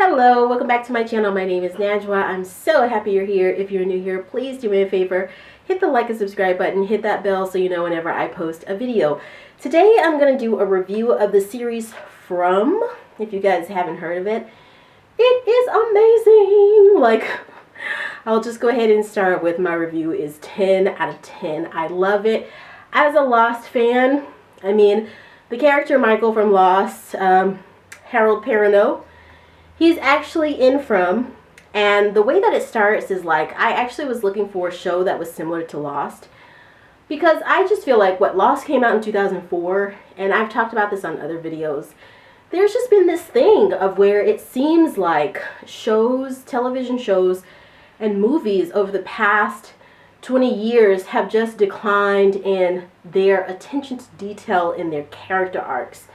Hello, welcome back to my channel. My name is Najwa. I'm so happy you're here. If you're new here, please do me a favor. Hit the like and subscribe button. Hit that bell so you know whenever I post a video. Today I'm going to do a review of the series From. If you guys haven't heard of it, it is amazing. I'll just go ahead and start with my review is 10 out of 10. I love it. As a Lost fan, I mean, the character Michael from Lost, Harold Perrineau, he's actually in From, and the way that it starts is I actually was looking for a show that was similar to Lost, because I just feel like Lost came out in 2004, and I've talked about this on other videos. There's just been this thing of where it seems like shows, television shows, and movies over the past 20 years have just declined in their attention to detail in their character arcs.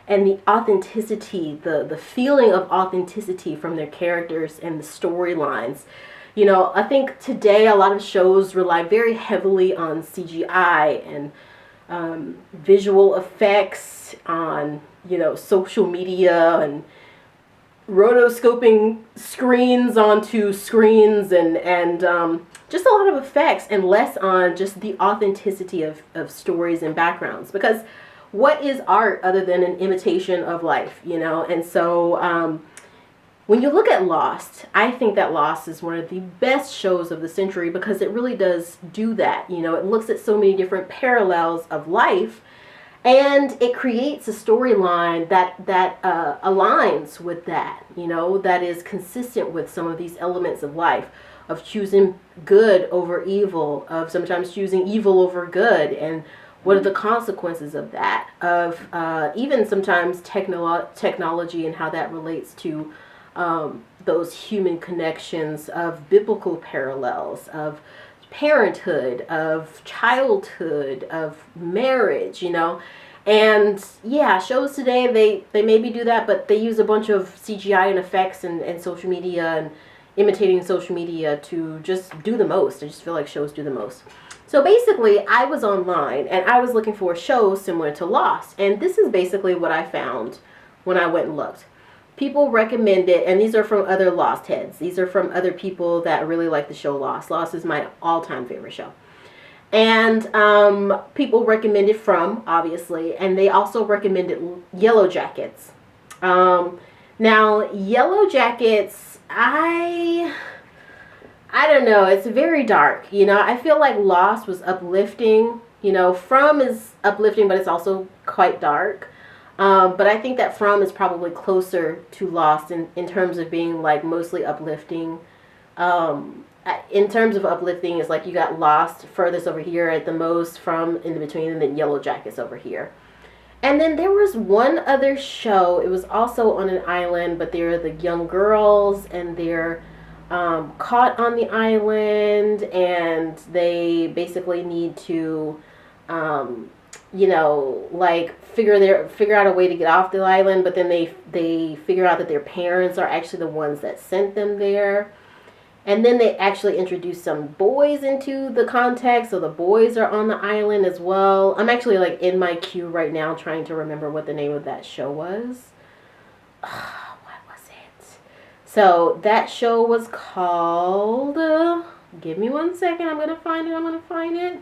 And the authenticity, the feeling of authenticity from their characters and the storylines. You know, I think today a lot of shows rely very heavily on CGI and visual effects, on, social media and rotoscoping screens onto screens and just a lot of effects, and less on just the authenticity of stories and backgrounds. Because what is art other than an imitation of life, And so when you look at Lost, I think that Lost is one of the best shows of the century, because it really does do that. It looks at so many different parallels of life, and it creates a storyline that aligns with that, that is consistent with some of these elements of life, of choosing good over evil, of sometimes choosing evil over good, and what are the consequences of that, of even sometimes technology and how that relates to those human connections, of biblical parallels, of parenthood, of childhood, of marriage, And yeah, shows today, they maybe do that, but they use a bunch of CGI and effects and social media and imitating social media to just do the most. I just feel like shows do the most. So basically, I was online and I was looking for a show similar to Lost. And this is basically what I found when I went and looked. People recommend it, and these are from other Lost heads. These are from other people that really like the show Lost. Lost is my all-time favorite show. And people recommended From, obviously, and they also recommended Yellow Jackets. Now, Yellow Jackets, I don't know. It's very dark. I feel like Lost was uplifting. From is uplifting, but it's also quite dark. But I think that From is probably closer to Lost in terms of being mostly uplifting. In terms of uplifting, it's you got Lost furthest over here at the most, From in between, and then Yellow Jackets over here. And then there was one other show. It was also on an island, but they're the young girls, and they're caught on the island, and they basically need to figure out a way to get off the island, but then they figure out that their parents are actually the ones that sent them there. And then they actually introduce some boys into the context, so the boys are on the island as well. I'm actually in my queue right now trying to remember what the name of that show was. So that show was called, give me one second, I'm going to find it.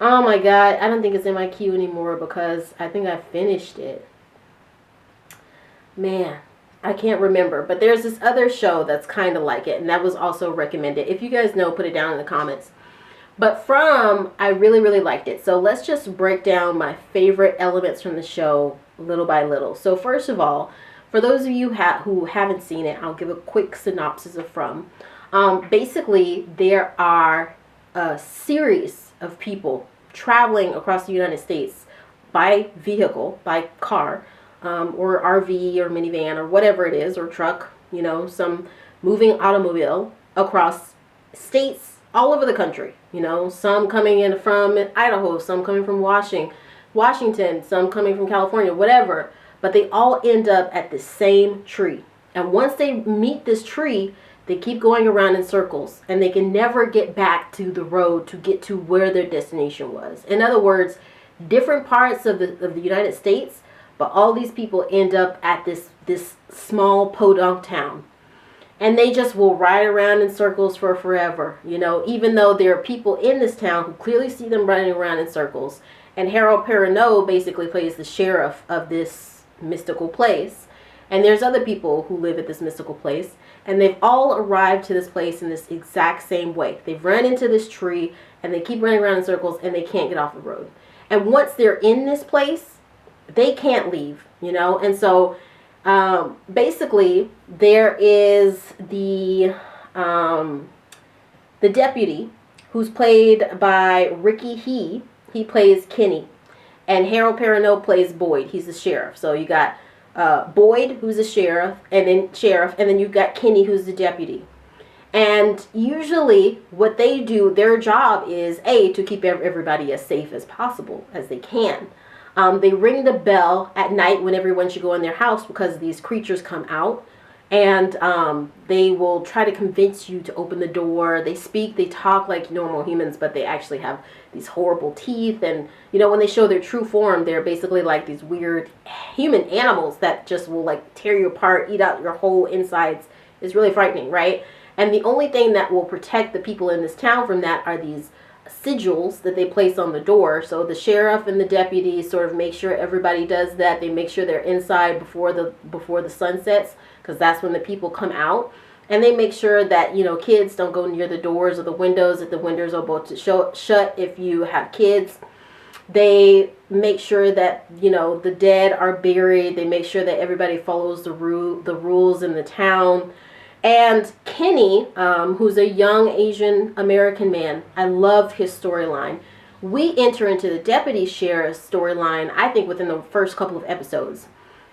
Oh my God, I don't think it's in my queue anymore because I think I finished it. Man, I can't remember, but there's this other show that's kind of like it, and that was also recommended. If you guys know, put it down in the comments. But From, I really, really liked it. So let's just break down my favorite elements from the show little by little. So first of all, for those of you who haven't seen it, I'll give a quick synopsis of From. Basically, there are a series of people traveling across the United States by vehicle, by car, or RV or minivan or whatever it is, or truck, some moving automobile across states all over the country. Some coming in from Idaho, some coming from Washington, some coming from California, whatever. But they all end up at the same tree. And once they meet this tree, they keep going around in circles, and they can never get back to the road to get to where their destination was. In other words, different parts of the United States, but all these people end up at this this small podunk town. And they just will ride around in circles for forever, you know, even though there are people in this town who clearly see them running around in circles. And Harold Perrineau basically plays the sheriff of this mystical place. And there's other people who live at this mystical place. And they've all arrived to this place in this exact same way. They've run into this tree and they keep running around in circles and they can't get off the road. And once they're in this place, they can't leave, you know. And so basically there is the deputy, who's played by Ricky He. He plays Kenny. And Harold Perrineau plays Boyd. He's the sheriff. So you got Boyd, who's the sheriff, and then you've got Kenny, who's the deputy. And usually what they do, their job is to keep everybody as safe as possible as they can. They ring the bell at night when everyone should go in their house because these creatures come out, and they will try to convince you to open the door. They talk like normal humans, but they actually have these horrible teeth. And, you know, when they show their true form, they're basically like these weird human animals that just will like tear you apart, eat out your whole insides. It's really frightening, right? And the only thing that will protect the people in this town from that are these sigils that they place on the door. So the sheriff and the deputy sort of make sure everybody does that. They make sure they're inside before the sun sets, because that's when the people come out. And they make sure that, you know, kids don't go near the doors or the windows, that the windows are both shut if you have kids. They make sure that, you know, the dead are buried. They make sure that everybody follows the rules in the town. And Kenny, who's a young Asian American man, I love his storyline. We enter into the deputy sheriff's storyline, I think, within the first couple of episodes.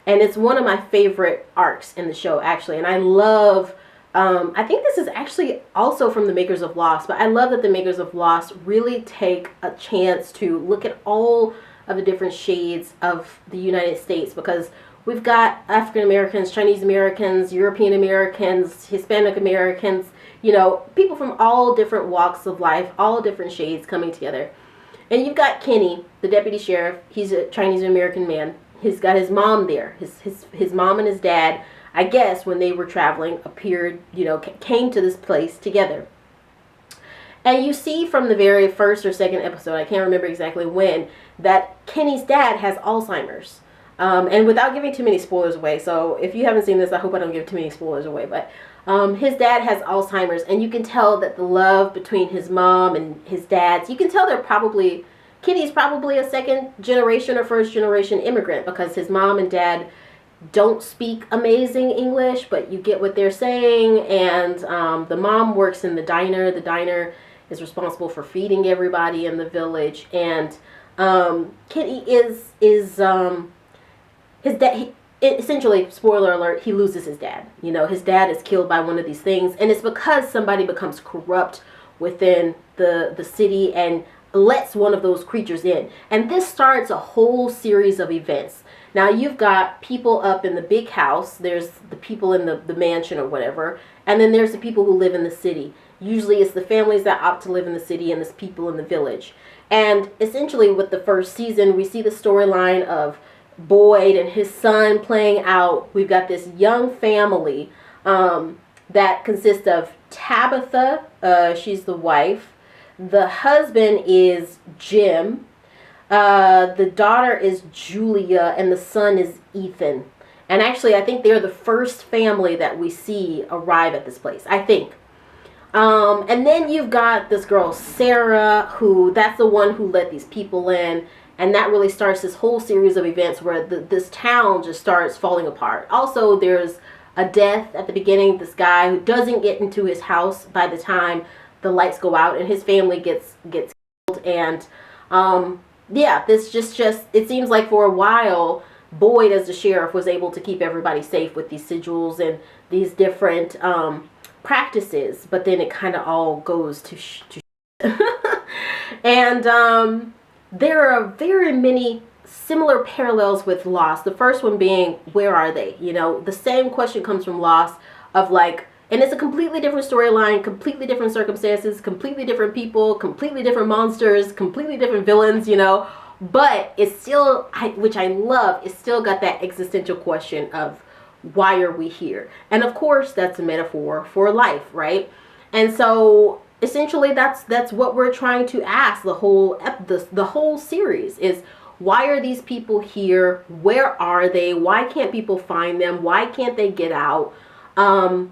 And it's one of my favorite arcs in the show, actually. And I love, I think this is actually also from the makers of Lost, but I love that the makers of Lost really take a chance to look at all of the different shades of the United States, because we've got African Americans, Chinese Americans, European Americans, Hispanic Americans, you know, people from all different walks of life, all different shades coming together. And you've got Kenny, the deputy sheriff. He's a Chinese American man. He's got his mom there. His mom and his dad, I guess, when they were traveling, appeared, you know, came to this place together. And you see from the very first or second episode, I can't remember exactly when, that Kenny's dad has Alzheimer's. And without giving too many spoilers away, so if you haven't seen this, I hope I don't give too many spoilers away, but his dad has Alzheimer's, and you can tell that the love between his mom and his dad, you can tell Kenny's probably a second generation or first generation immigrant, because his mom and dad don't speak amazing English, but you get what they're saying. And the mom works in the diner. The diner is responsible for feeding everybody in the village. And Kenny is his dad, essentially, spoiler alert, he loses his dad. You know, his dad is killed by one of these things, and it's because somebody becomes corrupt within the city and lets one of those creatures in. And this starts a whole series of events. Now, you've got people up in the big house, there's the people in the mansion or whatever, and then there's the people who live in the city. Usually it's the families that opt to live in the city, and there's people in the village. And essentially, with the first season, we see the storyline of Boyd and his son playing out. We've got this young family that consists of Tabitha, she's the wife. The husband is Jim. The daughter is Julia, and the son is Ethan. And actually, I think they're the first family that we see arrive at this place, I think. And then you've got this girl, Sarah, that's the one who let these people in. And that really starts this whole series of events where this town just starts falling apart. Also, there's a death at the beginning. This guy who doesn't get into his house by the time the lights go out, and his family gets killed. And yeah, this just it seems like for a while, Boyd as the sheriff was able to keep everybody safe with these sigils and these different practices, but then it kind of all goes to and there are very many similar parallels with Lost. The first one being, where are they? You know, the same question comes from Lost of like, and it's a completely different storyline, completely different circumstances, completely different people, completely different monsters, completely different villains, you know, but it's still, which I love, it's still got that existential question of why are we here? And of course, that's a metaphor for life, right? And so essentially that's what we're trying to ask the whole series is, why are these people here? Where are they? Why can't people find them? Why can't they get out? And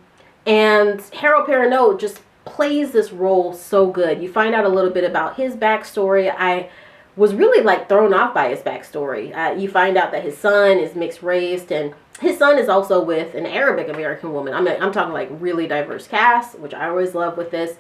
Harold Perrineau just plays this role so good. You find out a little bit about his backstory. I was really like thrown off by his backstory. You find out that his son is mixed race, and his son is also with an Arabic American woman. I'm talking like really diverse cast, which I always love with this.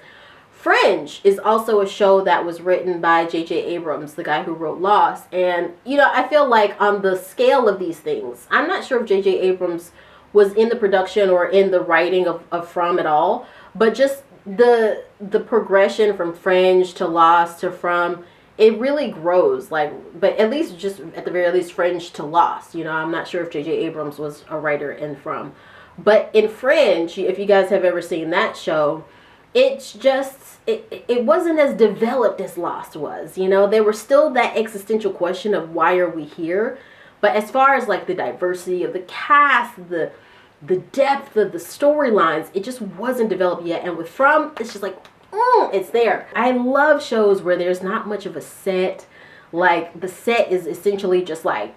Fringe is also a show that was written by J.J. Abrams, the guy who wrote Lost. And, you know, I feel like on the scale of these things, I'm not sure if J.J. Abrams was in the production or in the writing of From at all, but just the progression from Fringe to Lost to From, it really grows. Like, but at least just at the very least Fringe to Lost. You know, I'm not sure if J.J. Abrams was a writer in From. But in Fringe, if you guys have ever seen that show, it's just, it wasn't as developed as Lost was. You know, there was still that existential question of why are we here? But as far as like the diversity of the cast, the depth of the storylines, it just wasn't developed yet. And with From, it's just like, it's there. I love shows where there's not much of a set. Like the set is essentially just like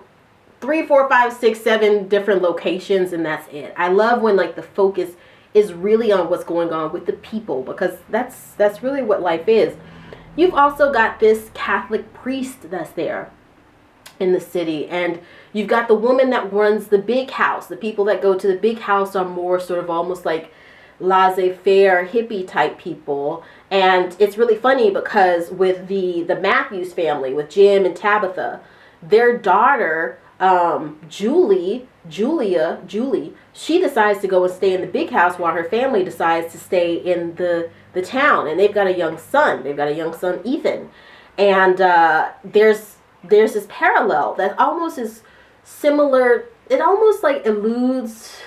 3, 4, 5, 6, 7 different locations, and that's it. I love when like the focus is really on what's going on with the people, because that's really what life is. You've also got this Catholic priest that's there in the city, and you've got the woman that runs the big house. The people that go to the big house are more sort of almost like laissez-faire hippie type people. And it's really funny because with the Matthews family, with Jim and Tabitha, their daughter Julie, she decides to go and stay in the big house while her family decides to stay in the town. And they've got a young son. They've got a young son, Ethan. And there's this parallel that almost is similar. It almost like alludes,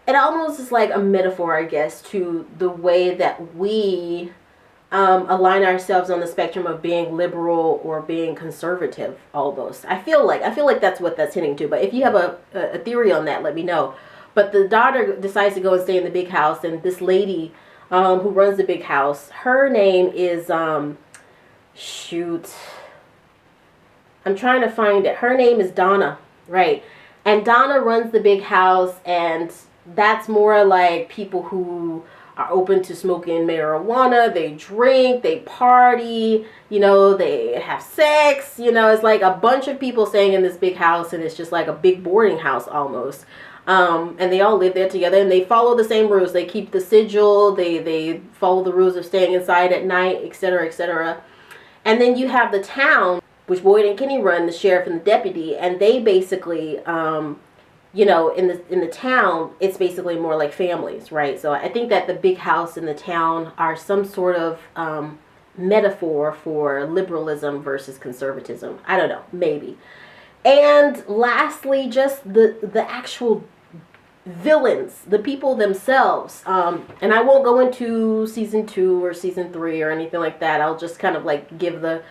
it almost is like a metaphor, I guess, to the way that we align ourselves on the spectrum of being liberal or being conservative, almost. I feel like that's what that's hinting to. But if you have a theory on that, let me know. But the daughter decides to go and stay in the big house, and this lady who runs the big house, her name is shoot, I'm trying to find it. Her name is Donna, right? And Donna runs the big house, and that's more like people who are open to smoking marijuana. They drink, they party, you know, they have sex. You know, it's like a bunch of people staying in this big house, and it's just like a big boarding house almost. And they all live there together, and they follow the same rules. They keep the sigil, they follow the rules of staying inside at night, etc., etc. And then you have the town, which Boyd and Kenny run, the sheriff and the deputy, and they basically you know, in the town, it's basically more like families, right? So I think that the big house and the town are some sort of metaphor for liberalism versus conservatism. I don't know, maybe. And lastly, just the actual villains, the people themselves. And I won't go into season 2 or season 3 or anything like that. I'll just kind of like give the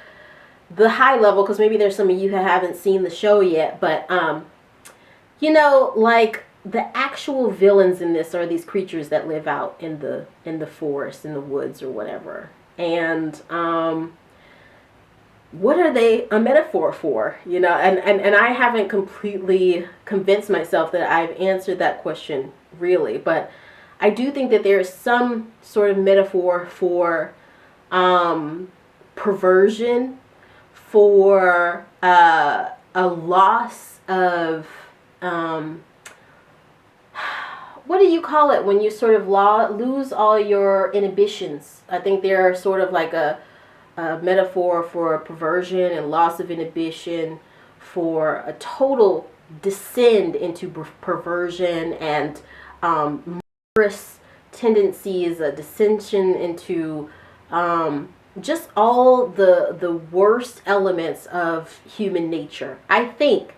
high level, because maybe there's some of you who haven't seen the show yet, but you know, like the actual villains in this are these creatures that live out in the forest, in the woods or whatever. And what are they a metaphor for? You know, and I haven't completely convinced myself that I've answered that question really, but I do think that there is some sort of metaphor for perversion, for a loss of what do you call it when you sort of lose all your inhibitions? I think they're sort of like a metaphor for perversion and loss of inhibition, for a total descend into perversion and murderous tendencies, a descension into just all the worst elements of human nature, I think.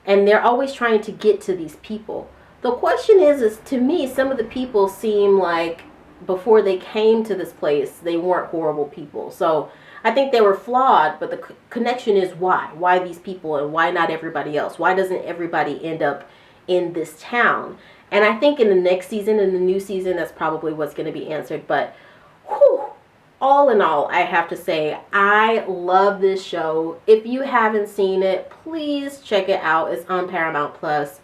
And they're always trying to get to these people. The question is to me, some of the people seem like before they came to this place, they weren't horrible people. So I think they were flawed, but the connection is why? Why these people and why not everybody else? Why doesn't everybody end up in this town. And I think in the next season, in the new season, that's probably what's going to be answered. But whew, all in all, I have to say, I love this show. If you haven't seen it, please check it out. It's on Paramount Plus.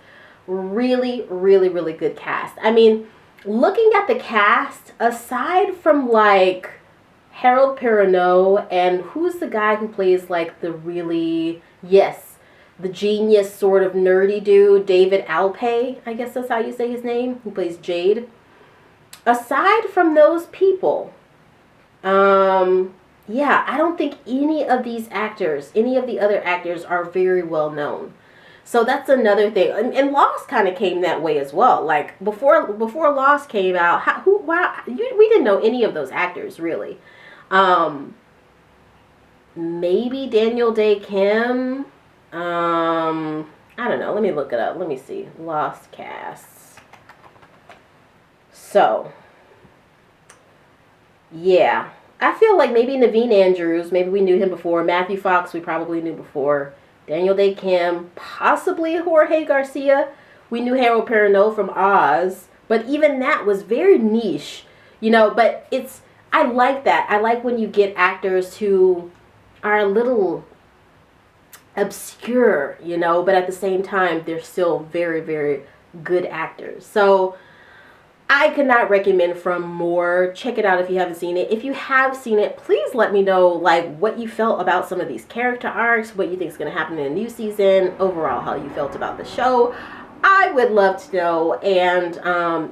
Really, really, really good cast. I mean, looking at the cast, aside from like Harold Perrineau and who's the guy who plays like the really, yes, the genius sort of nerdy dude, David Alpay, I guess that's how you say his name, who plays Jade. Aside from those people, yeah, I don't think any of these actors, any of the other actors are very well known. So that's another thing. And Lost kind of came that way as well. Like before Lost came out, we didn't know any of those actors really. Maybe Daniel Day Kim. I don't know. Let me look it up. Let me see. Lost casts. So, yeah. I feel like maybe Naveen Andrews, maybe we knew him before. Matthew Fox, we probably knew before. Daniel Day Kim, possibly Jorge Garcia. We knew Harold Perrineau from Oz, but even that was very niche, you know, but I like that. I like when you get actors who are a little obscure, you know, but at the same time, they're still very, very good actors. So I could not recommend from more. Check it out if you haven't seen it. If you have seen it, please let me know like what you felt about some of these character arcs, what you think is going to happen in the new season, overall how you felt about the show. I would love to know. And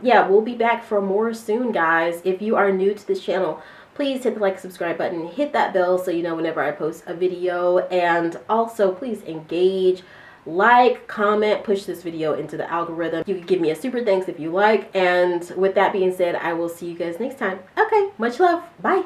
yeah, we'll be back for more soon, guys. If you are new to this channel, please hit the like, subscribe button, hit that bell so you know whenever I post a video. And also please engage, like, comment, push this video into the algorithm. You can give me a super thanks if you like. And with that being said, I will see you guys next time. Okay, much love. Bye.